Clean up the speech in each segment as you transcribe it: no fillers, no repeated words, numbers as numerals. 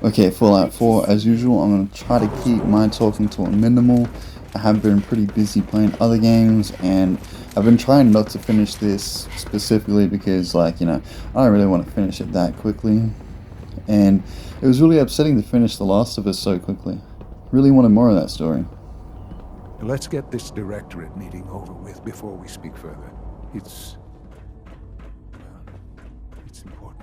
Okay, Fallout 4, as usual, I'm going to try to keep my talking to a minimal. I have been pretty busy playing other games, and I've been trying not to finish this specifically because, I don't really want to finish it that quickly. And it was really upsetting to finish The Last of Us so quickly. Really wanted more of that story. Let's get this directorate meeting over with before we speak further. It's important.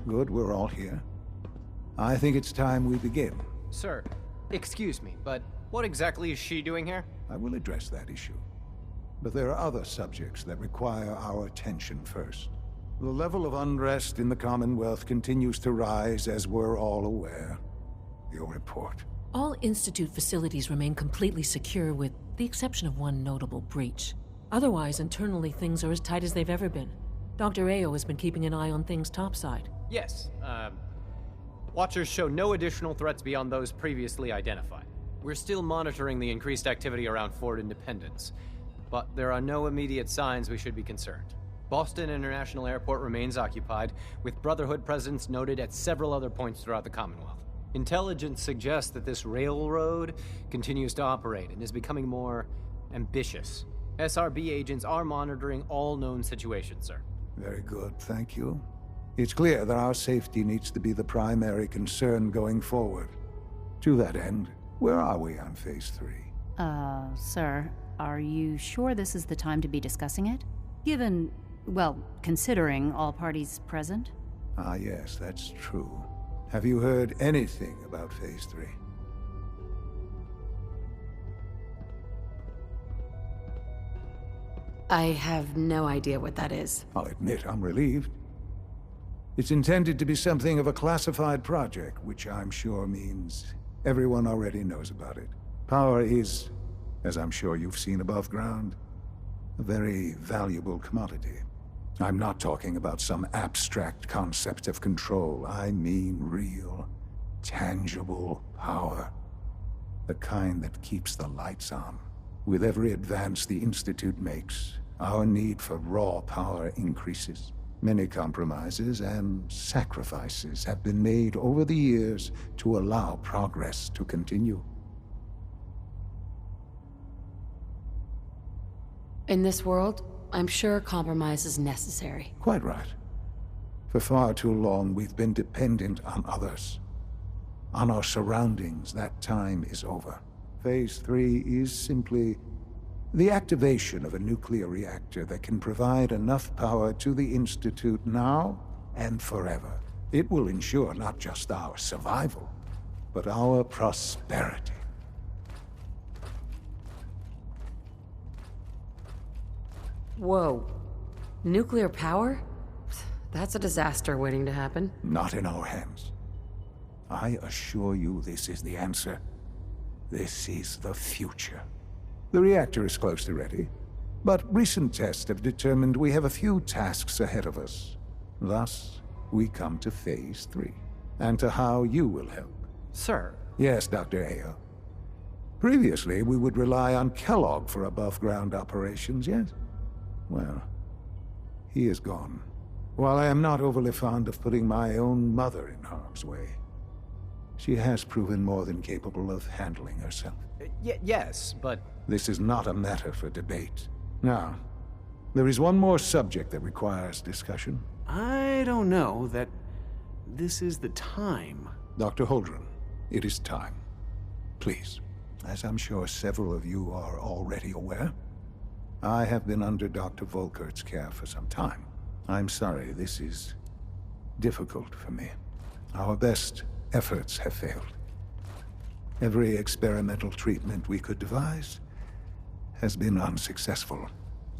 Good, we're all here. I think it's time we begin. Sir, excuse me, but what exactly is she doing here? I will address that issue. But there are other subjects that require our attention first. The level of unrest in the Commonwealth continues to rise, as we're all aware. Your report. All Institute facilities remain completely secure with the exception of one notable breach. Otherwise, internally things are as tight as they've ever been. Dr. Ayo has been keeping an eye on things topside. Yes, Watchers show no additional threats beyond those previously identified. We're still monitoring the increased activity around Fort Independence, but there are no immediate signs we should be concerned. Boston International Airport remains occupied, with Brotherhood presence noted at several other points throughout the Commonwealth. Intelligence suggests that this railroad continues to operate and is becoming more ambitious. SRB agents are monitoring all known situations, sir. Very good, thank you. It's clear that our safety needs to be the primary concern going forward. To that end, where are we on Phase 3? Sir, are you sure this is the time to be discussing it? Given, well, considering all parties present? Ah, yes, that's true. Have you heard anything about Phase 3? I have no idea what that is. I'll admit I'm relieved. It's intended to be something of a classified project, which I'm sure means everyone already knows about it. Power is, as I'm sure you've seen above ground, a very valuable commodity. I'm not talking about some abstract concept of control. I mean real, tangible power. The kind that keeps the lights on. With every advance the Institute makes, our need for raw power increases. Many compromises and sacrifices have been made over the years to allow progress to continue. In this world, I'm sure compromise is necessary. Quite right. For far too long, we've been dependent on others. On our surroundings. That time is over. Phase 3 is simply the activation of a nuclear reactor that can provide enough power to the Institute now and forever. It will ensure not just our survival, but our prosperity. Whoa. Nuclear power? That's a disaster waiting to happen. Not in our hands. I assure you this is the answer. This is the future. The reactor is close to ready, but recent tests have determined we have a few tasks ahead of us. Thus, we come to Phase 3, and to how you will help. Sir. Yes, Dr. Ayo. Previously, we would rely on Kellogg for above-ground operations, yes? Well, he is gone. While I am not overly fond of putting my own mother in harm's way, she has proven more than capable of handling herself. Yes, but... This is not a matter for debate. Now, there is one more subject that requires discussion. I don't know that this is the time. Dr. Holdren, it is time. Please, as I'm sure several of you are already aware, I have been under Dr. Volkert's care for some time. I'm sorry, this is difficult for me. Our best efforts have failed. Every experimental treatment we could devise has been unsuccessful.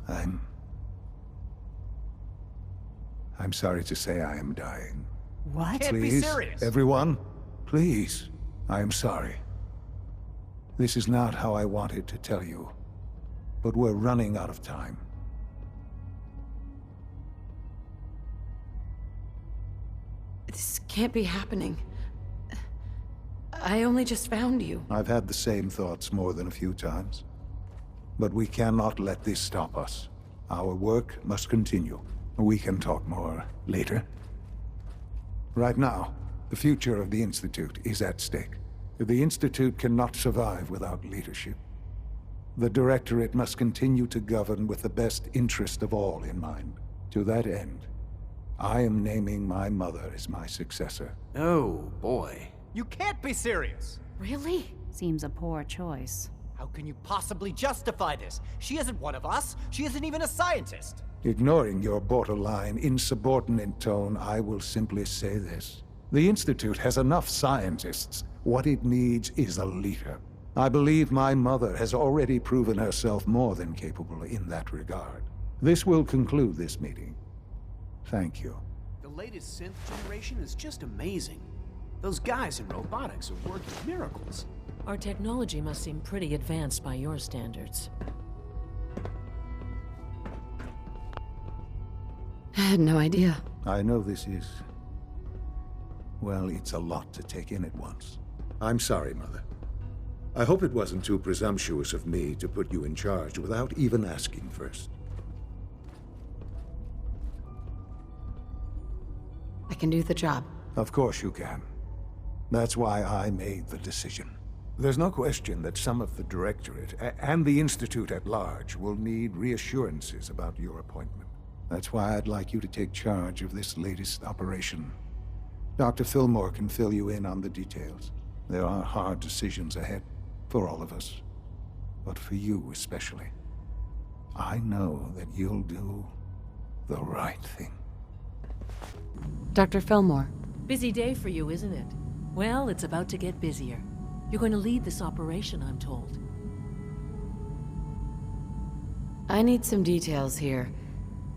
I'm sorry to say I am dying. What? Can't be Please, serious. everyone, please, I am sorry. This is not how I wanted to tell you, but we're running out of time. This can't be happening. I only just found you. I've had the same thoughts more than a few times. But we cannot let this stop us. Our work must continue. We can talk more later. Right now, the future of the Institute is at stake. The Institute cannot survive without leadership. The Directorate must continue to govern with the best interest of all in mind. To that end, I am naming my mother as my successor. Oh, boy. You can't be serious! Really? Seems a poor choice. How can you possibly justify this? She isn't one of us. She isn't even a scientist. Ignoring your borderline, insubordinate tone, I will simply say this. The Institute has enough scientists. What it needs is a leader. I believe my mother has already proven herself more than capable in that regard. This will conclude this meeting. Thank you. The latest synth generation is just amazing. Those guys in robotics are working miracles. Our technology must seem pretty advanced by your standards. I had no idea. I know this is... well, it's a lot to take in at once. I'm sorry, Mother. I hope it wasn't too presumptuous of me to put you in charge without even asking first. I can do the job. Of course you can. That's why I made the decision. There's no question that some of the Directorate and the Institute at large will need reassurances about your appointment. That's why I'd like you to take charge of this latest operation. Dr. Fillmore can fill you in on the details. There are hard decisions ahead, for all of us. But for you especially. I know that you'll do the right thing. Dr. Fillmore. Busy day for you, isn't it? Well, it's about to get busier. You're going to lead this operation, I'm told. I need some details here.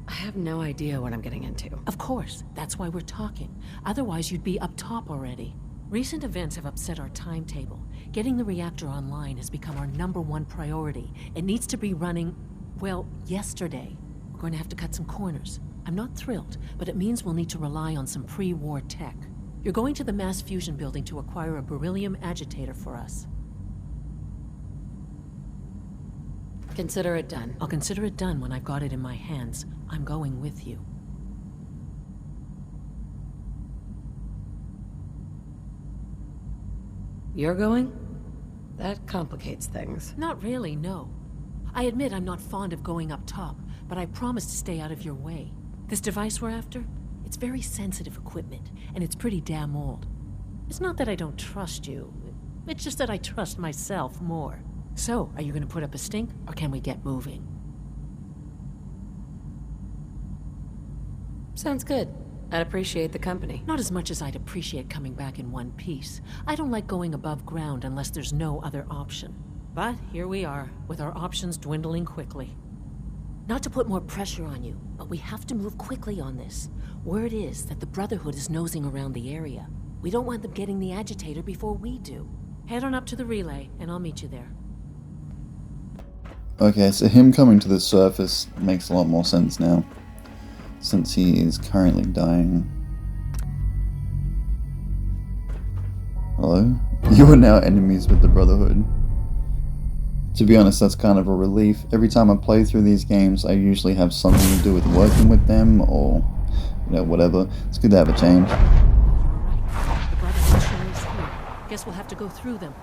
I have no idea what I'm getting into. Of course, that's why we're talking. Otherwise, you'd be up top already. Recent events have upset our timetable. Getting the reactor online has become our #1 priority. It needs to be running, well, yesterday. We're going to have to cut some corners. I'm not thrilled, but it means we'll need to rely on some pre-war tech. You're going to the mass fusion building to acquire a beryllium agitator for us. Consider it done. I'll consider it done when I've got it in my hands. I'm going with you. You're going? That complicates things. Not really, no. I admit I'm not fond of going up top, but I promise to stay out of your way. This device we're after? It's very sensitive equipment, and it's pretty damn old. It's not that I don't trust you. It's just that I trust myself more. So, are you going to put up a stink, or can we get moving? Sounds good. I'd appreciate the company. Not as much as I'd appreciate coming back in one piece. I don't like going above ground unless there's no other option. But here we are, with our options dwindling quickly. Not to put more pressure on you, but we have to move quickly on this. Word is that the Brotherhood is nosing around the area. We don't want them getting the agitator before we do. Head on up to the relay, and I'll meet you there. Okay, so him coming to the surface makes a lot more sense now, since he is currently dying. Hello? You are now enemies with the Brotherhood. To be honest, that's kind of a relief. Every time I play through these games, I usually have something to do with working with them, or, you know, whatever. It's good to have a change. Right. The Brotherhood sure is here. Guess we'll have to go through them.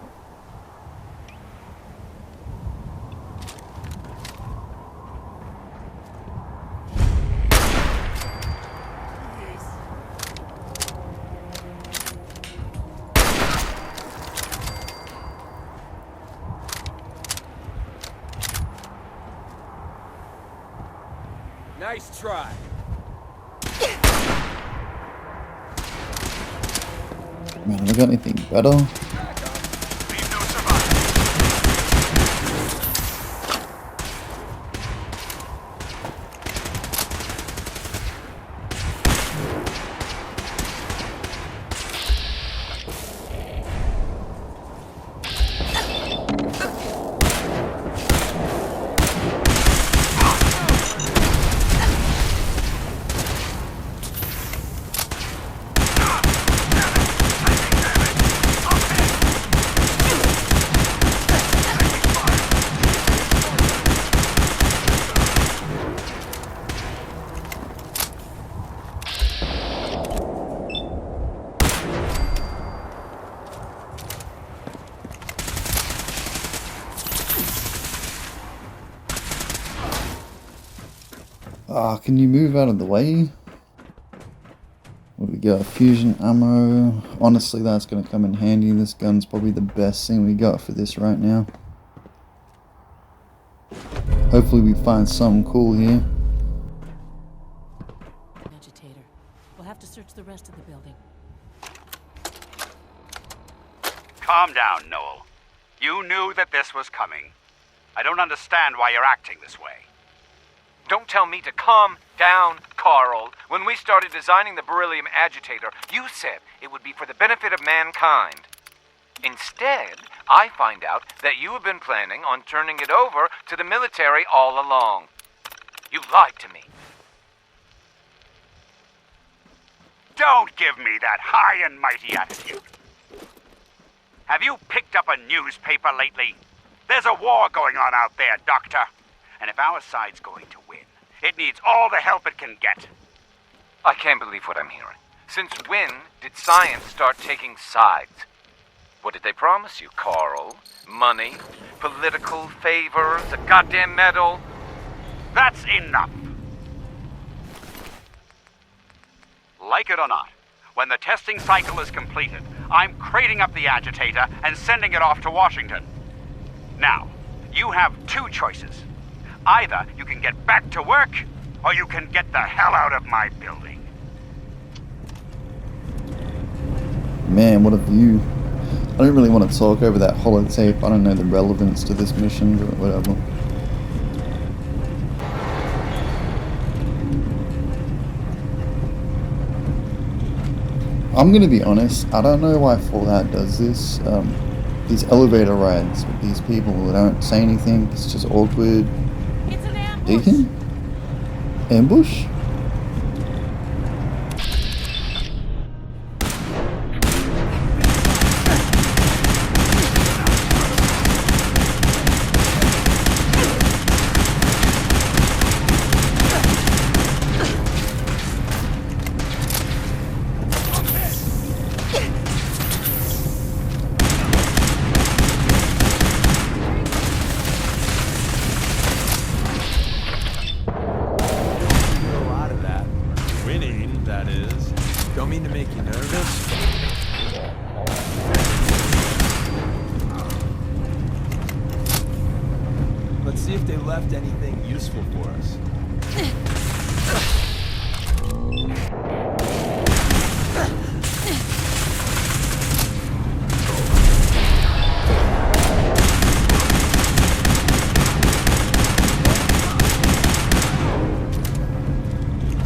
Nice try. Man, have I got anything better? Leave no survivors. Ah, can you move out of the way? What do we got? Fusion ammo. Honestly, that's going to come in handy. This gun's probably the best thing we got for this right now. Hopefully we find something cool here. Agitator. We'll have to search the rest of the building. Calm down, Noel. You knew that this was coming. I don't understand why you're acting this way. Don't tell me to calm down, Carl. When we started designing the beryllium agitator, you said it would be for the benefit of mankind. Instead, I find out that you have been planning on turning it over to the military all along. You lied to me. Don't give me that high and mighty attitude. Have you picked up a newspaper lately? There's a war going on out there, Doctor. And if our side's going to win, it needs all the help it can get. I can't believe what I'm hearing. Since when did science start taking sides? What did they promise you, Carl? Money? Political favors? A goddamn medal? That's enough. Like it or not, when the testing cycle is completed, I'm crating up the agitator and sending it off to Washington. Now, you have two choices. Either you can get back to work, or you can get the hell out of my building. Man, what a view. I don't really want to talk over that holotape. I don't know the relevance to this mission, but whatever. I'm gonna be honest, I don't know why Fallout does this. These elevator rides with these people who don't say anything, it's just awkward. It's an ambush! Deacon? Ambush? See if they left anything useful for us.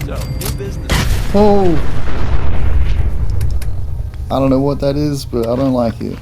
So, new business. Oh! I don't know what that is, but I don't like it.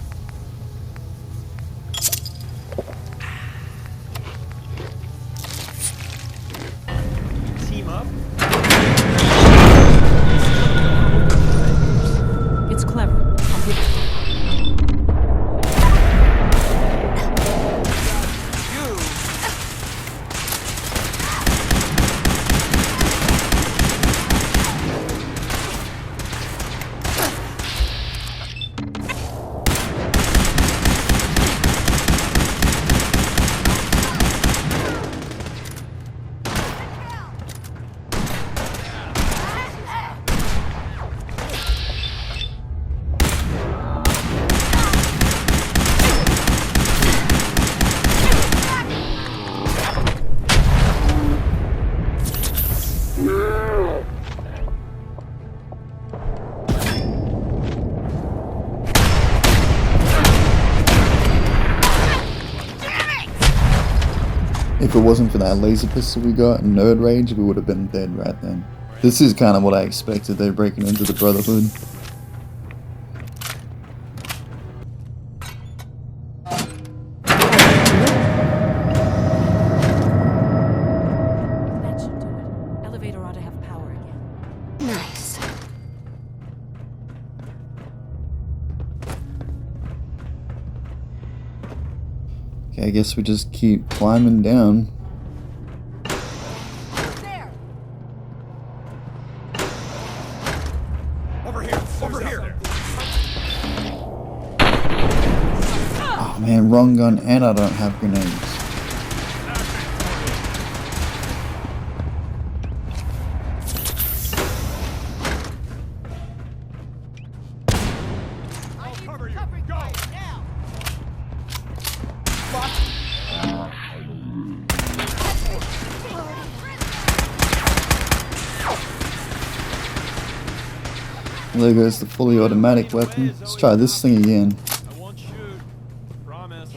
If it wasn't for that laser pistol we got and Nerd Rage, we would have been dead right then. This is kind of what I expected. They're breaking into the Brotherhood. That should do it. Elevator ought to have power again. Nice. Okay, I guess we just keep climbing down. There. Over here. Over here. Oh man, wrong gun, and I don't have grenades. There goes the fully automatic weapon. Let's try this thing again. I won't shoot. Promise.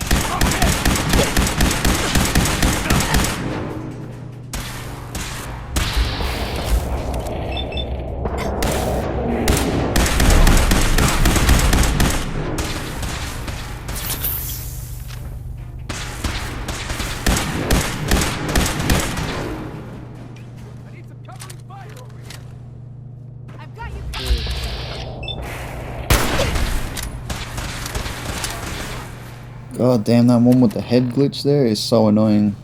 God damn, that one with the head glitch there is so annoying.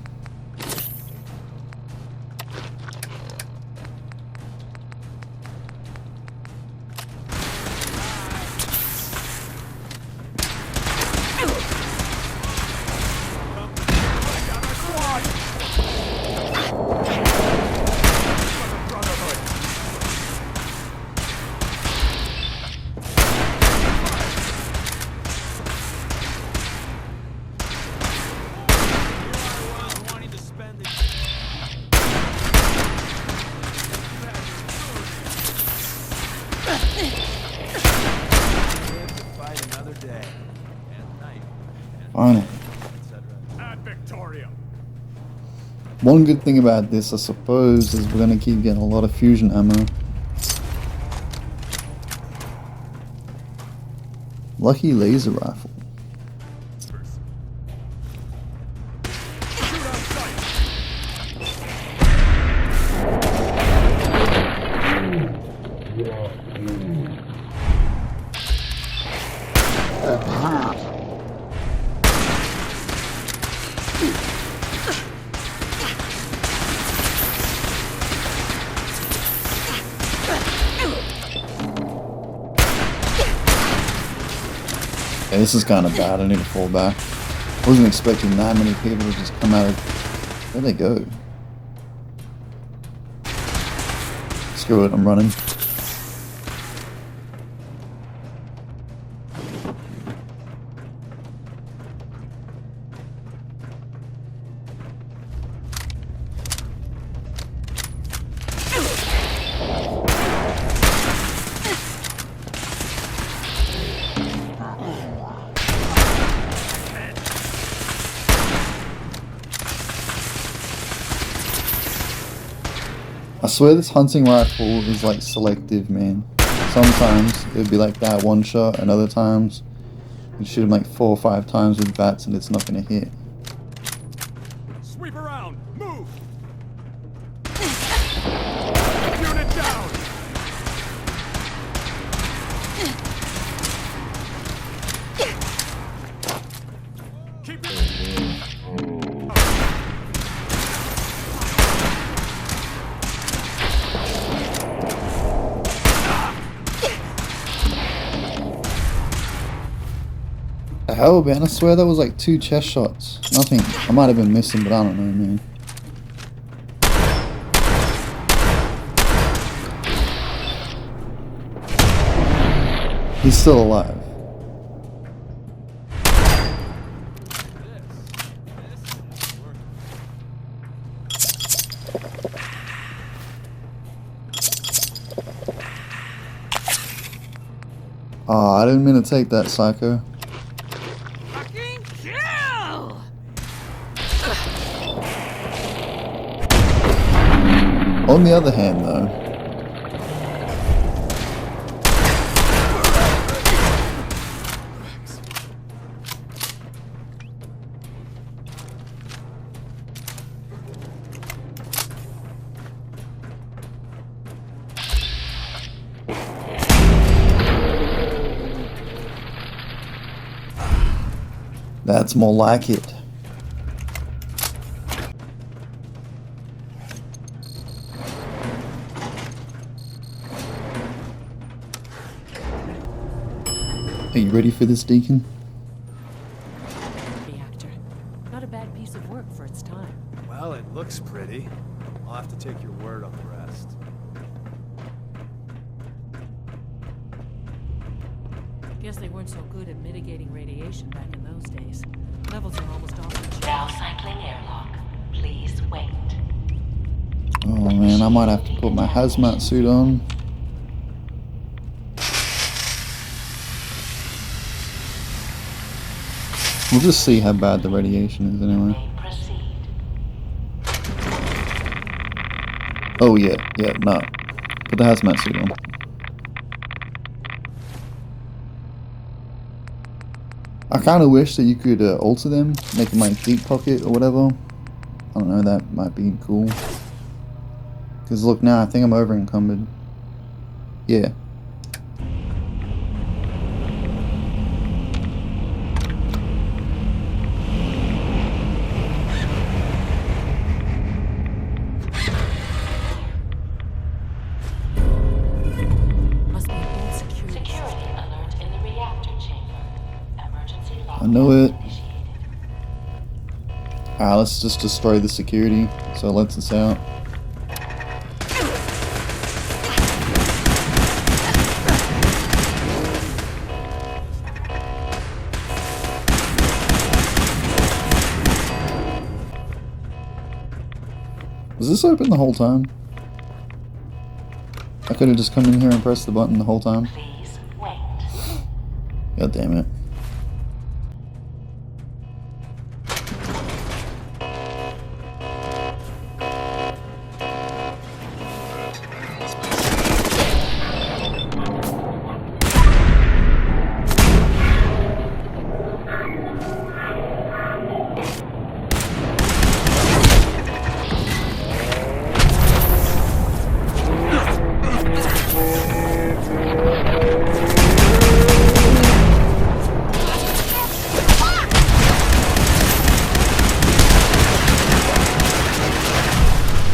Finally. One good thing about this, I suppose, is we're gonna keep getting a lot of fusion ammo. Lucky laser rifle. Yeah, this is kind of bad. I need to fall back. I wasn't expecting that many people to just come out of... Where'd they go? Screw it, I'm running. I swear this hunting rifle is like selective, man. Sometimes it would be like that one shot, and other times you shoot him like 4 or 5 times with bats and it's not gonna hit. Sweep around. Move. Unit down. Keep it. The hell, man, I swear that was like 2 chest shots. Nothing. I might have been missing, but I don't know, man. He's still alive. Oh, I didn't mean to take that, psycho. On the other hand, though, that's more like it. Are you ready for this, Deacon? Reactor. Not a bad piece of work for its time. Well, it looks pretty. I'll have to take your word on the rest. Guess they weren't weren't so good at mitigating radiation back in those days. Levels are almost off the chart. Now cycling airlock. Please wait. Oh man, I might have to put my hazmat suit on. We'll just see how bad the radiation is anyway. Oh yeah, no. Put the hazmat suit on. I kind of wish that you could alter them, make them like deep pocket or whatever. I don't know, that might be cool. Because look now, I think I'm over encumbered. Yeah. I know it. Alright, let's just destroy the security so it lets us out. Was this open the whole time? I could have just come in here and pressed the button the whole time. Please wait. God damn it.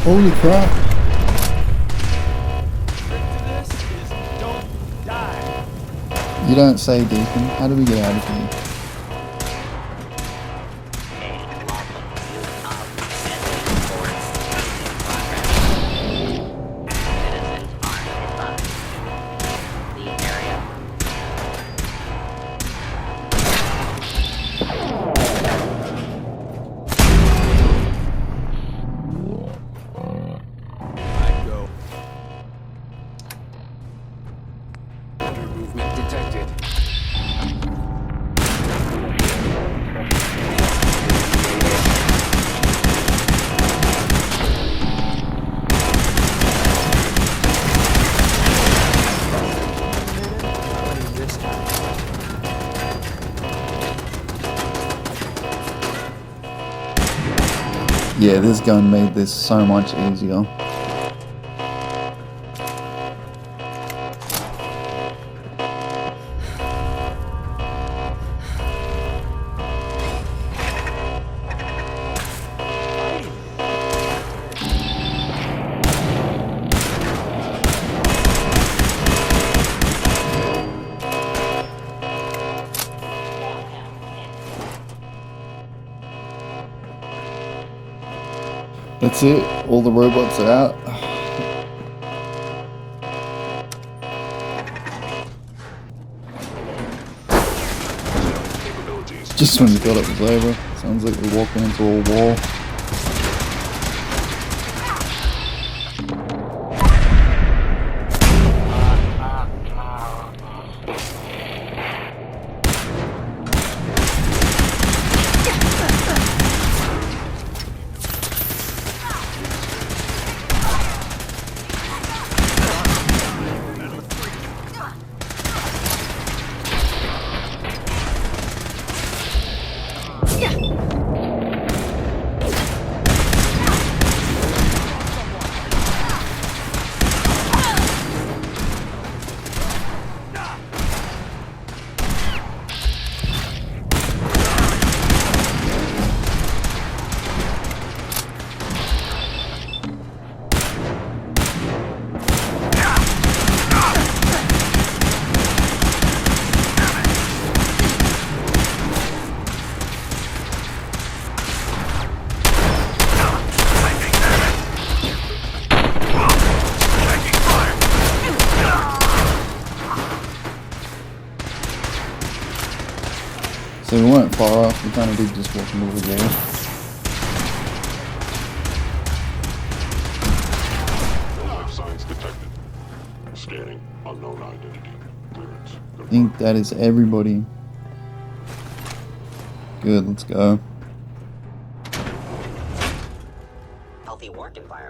Holy crap. You don't say, Deacon. How do we get out of here? Yeah, this gun made this so much easier. That's it, all the robots are out. Just when you thought it was over, sounds like we're walking into a wall. So we weren't far off, we kind of did just walk into the wall. No life signs detected. Scanning. Unknown identity. Clearance. I think that is everybody. Good, let's go.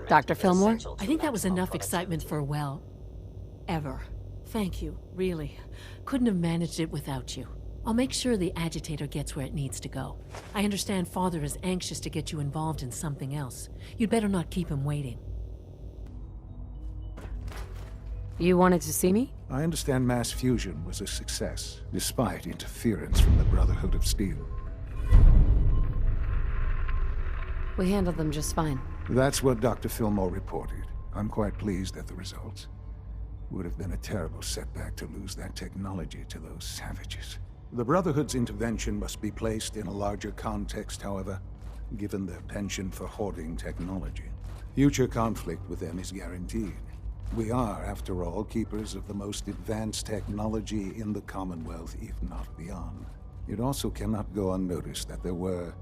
Dr. Fillmore? I think that was enough excitement for, well, ever. Thank you, really. Couldn't have managed it without you. I'll make sure the agitator gets where it needs to go. I understand Father is anxious to get you involved in something else. You'd better not keep him waiting. You wanted to see me? I understand mass fusion was a success, despite interference from the Brotherhood of Steel. We handled them just fine. That's what Dr. Fillmore reported. I'm quite pleased at the results. Would have been a terrible setback to lose that technology to those savages. The Brotherhood's intervention must be placed in a larger context, however, given their penchant for hoarding technology. Future conflict with them is guaranteed. We are, after all, keepers of the most advanced technology in the Commonwealth, if not beyond. It also cannot go unnoticed that there were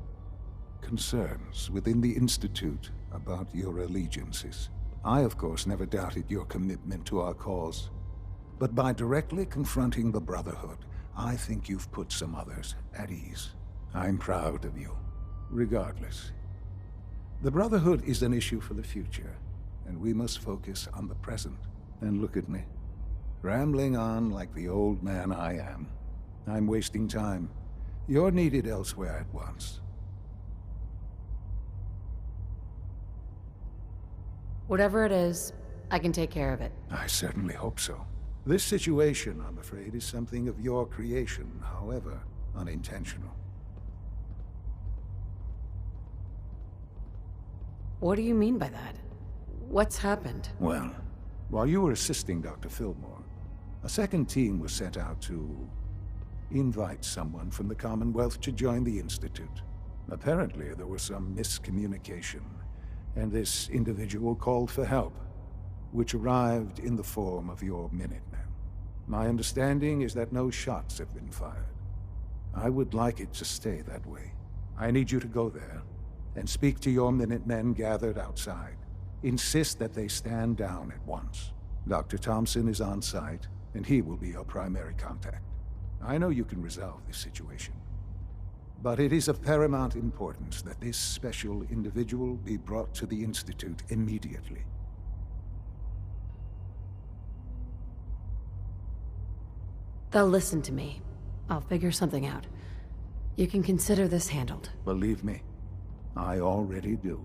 concerns within the Institute about your allegiances. I, of course, never doubted your commitment to our cause. But by directly confronting the Brotherhood, I think you've put some others at ease. I'm proud of you. Regardless, the Brotherhood is an issue for the future, and we must focus on the present. And look at me, rambling on like the old man I am. I'm wasting time. You're needed elsewhere at once. Whatever it is, I can take care of it. I certainly hope so. This situation, I'm afraid, is something of your creation, however unintentional. What do you mean by that? What's happened? Well, while you were assisting Dr. Fillmore, a second team was sent out to invite someone from the Commonwealth to join the Institute. Apparently, there was some miscommunication, and this individual called for help, which arrived in the form of your Minutemen. My understanding is that no shots have been fired. I would like it to stay that way. I need you to go there and speak to your Minutemen gathered outside. Insist that they stand down at once. Dr. Thompson is on site, and he will be your primary contact. I know you can resolve this situation, but it is of paramount importance that this special individual be brought to the Institute immediately. They'll listen to me. I'll figure something out. You can consider this handled. Believe me, I already do.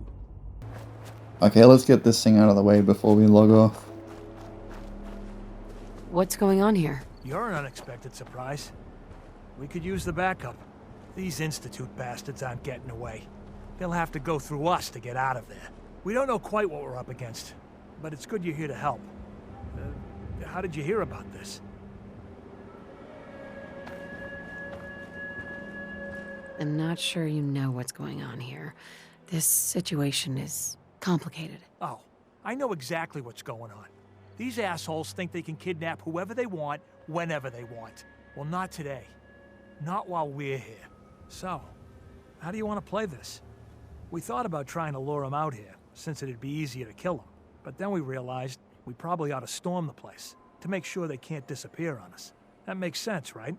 Okay, let's get this thing out of the way before we log off. What's going on here? You're an unexpected surprise. We could use the backup. These Institute bastards aren't getting away. They'll have to go through us to get out of there. We don't know quite what we're up against, but it's good you're here to help. How did you hear about this? I'm not sure you know what's going on here. This situation is complicated. Oh, I know exactly what's going on. These assholes think they can kidnap whoever they want, whenever they want. Well, not today. Not while we're here. So, how do you want to play this? We thought about trying to lure them out here, since it'd be easier to kill them. But then we realized we probably ought to storm the place, to make sure they can't disappear on us. That makes sense, right?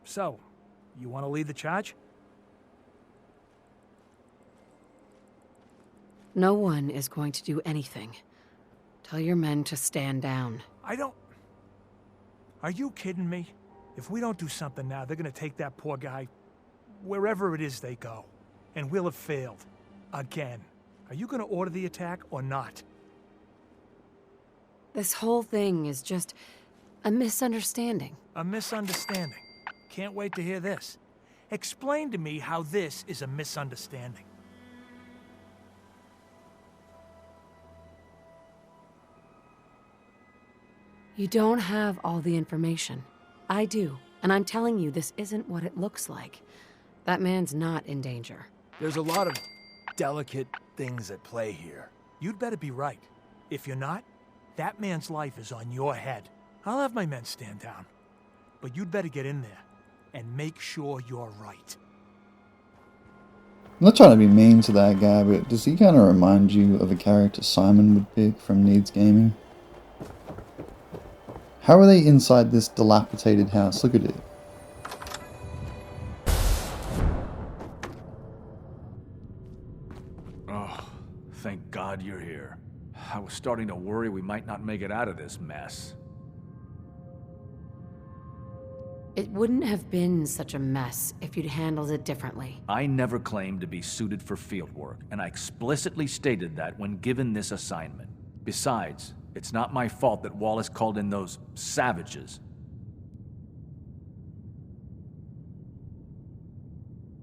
So, you want to lead the charge? No one is going to do anything. Tell your men to stand down. I don't... Are you kidding me? If we don't do something now, they're gonna take that poor guy wherever it is they go. And we'll have failed. Again. Are you gonna order the attack or not? This whole thing is just a misunderstanding. A misunderstanding. Can't wait to hear this. Explain to me how this is a misunderstanding. You don't have all the information. I do, and I'm telling you this isn't what it looks like. That man's not in danger. There's a lot of delicate things at play here. You'd better be right. If you're not, that man's life is on your head. I'll have my men stand down. But you'd better get in there and make sure you're right. I'm not trying to be mean to that guy, but does he kind of remind you of a character Simon would pick from Needs Gaming? How are they inside this dilapidated house? Look at it. Oh, thank God you're here. I was starting to worry we might not make it out of this mess. It wouldn't have been such a mess if you'd handled it differently. I never claimed to be suited for fieldwork, and I explicitly stated that when given this assignment. Besides, it's not my fault that Wallace called in those savages.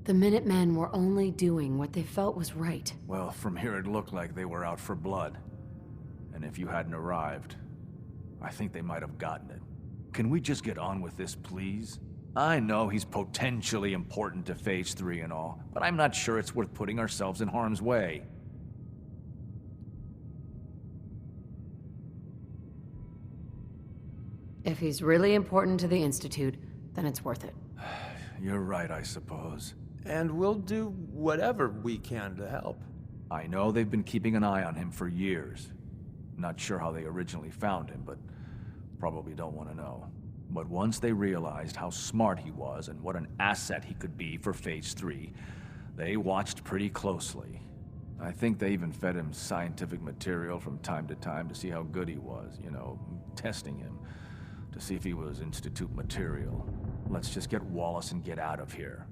The Minutemen were only doing what they felt was right. Well, from here it looked like they were out for blood. And if you hadn't arrived, I think they might have gotten it. Can we just get on with this, please? I know he's potentially important to Phase 3 and all, but I'm not sure it's worth putting ourselves in harm's way. If he's really important to the Institute, then it's worth it. You're right, I suppose. And we'll do whatever we can to help. I know they've been keeping an eye on him for years. Not sure how they originally found him, but probably don't want to know. But once they realized how smart he was and what an asset he could be for Phase 3, they watched pretty closely. I think they even fed him scientific material from time to time to see how good he was, you know, testing him, to see if he was Institute material. Let's just get Wallace and get out of here.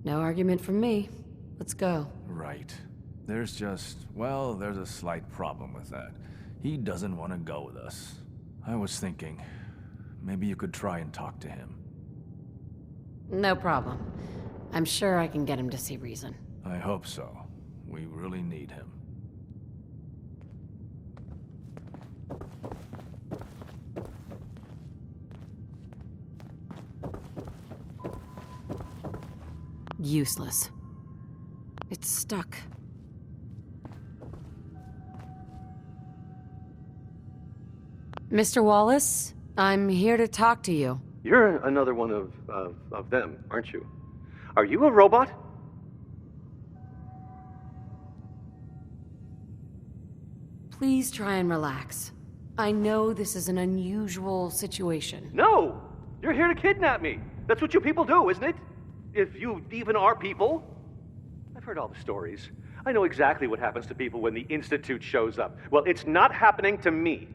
No argument from me. Let's go. Right. There's a slight problem with that. He doesn't want to go with us. I was thinking, maybe you could try and talk to him. No problem. I'm sure I can get him to see reason. I hope so. We really need him. Useless. It's stuck. Mr. Wallace, I'm here to talk to you. You're another one of them, aren't you? Are you a robot? Please try and relax. I know this is an unusual situation. No! You're here to kidnap me. That's what you people do, isn't it? If you even are people. I've heard all the stories. I know exactly what happens to people when the Institute shows up. Well, it's not happening to me.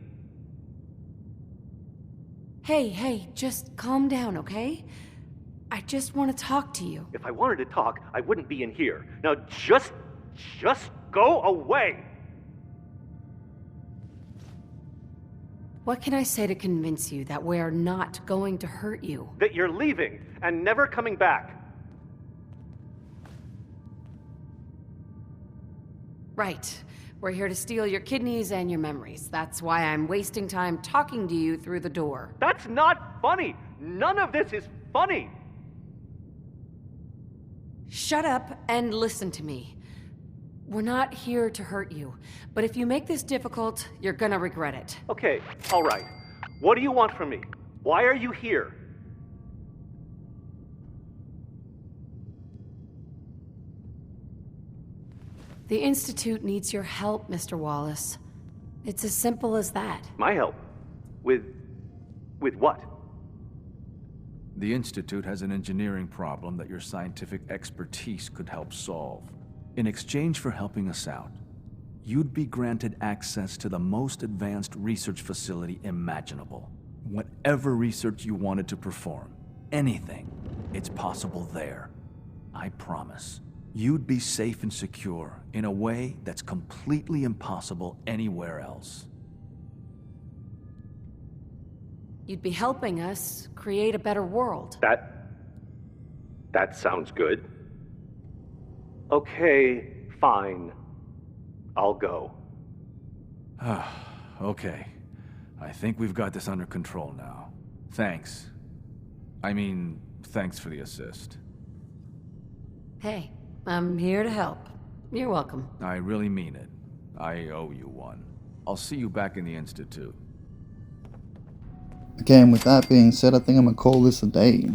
Hey, just calm down, okay? I just want to talk to you. If I wanted to talk, I wouldn't be in here. Now just go away! What can I say to convince you that we're not going to hurt you? That you're leaving and never coming back. Right. We're here to steal your kidneys and your memories. That's why I'm wasting time talking to you through the door. That's not funny! None of this is funny! Shut up and listen to me. We're not here to hurt you, but if you make this difficult, you're gonna regret it. Okay, all right. What do you want from me? Why are you here? The Institute needs your help, Mr. Wallace. It's as simple as that. My help? With what? The Institute has an engineering problem that your scientific expertise could help solve. In exchange for helping us out, you'd be granted access to the most advanced research facility imaginable. Whatever research you wanted to perform, anything, it's possible there. I promise. You'd be safe and secure in a way that's completely impossible anywhere else. You'd be helping us create a better world. That sounds good. Okay, fine. I'll go. Okay. I think we've got this under control now. Thanks. Thanks for the assist. Hey, I'm here to help. You're welcome. I really mean it. I owe you one. I'll see you back in the Institute. Okay, and with that being said, I think I'm gonna call this a day.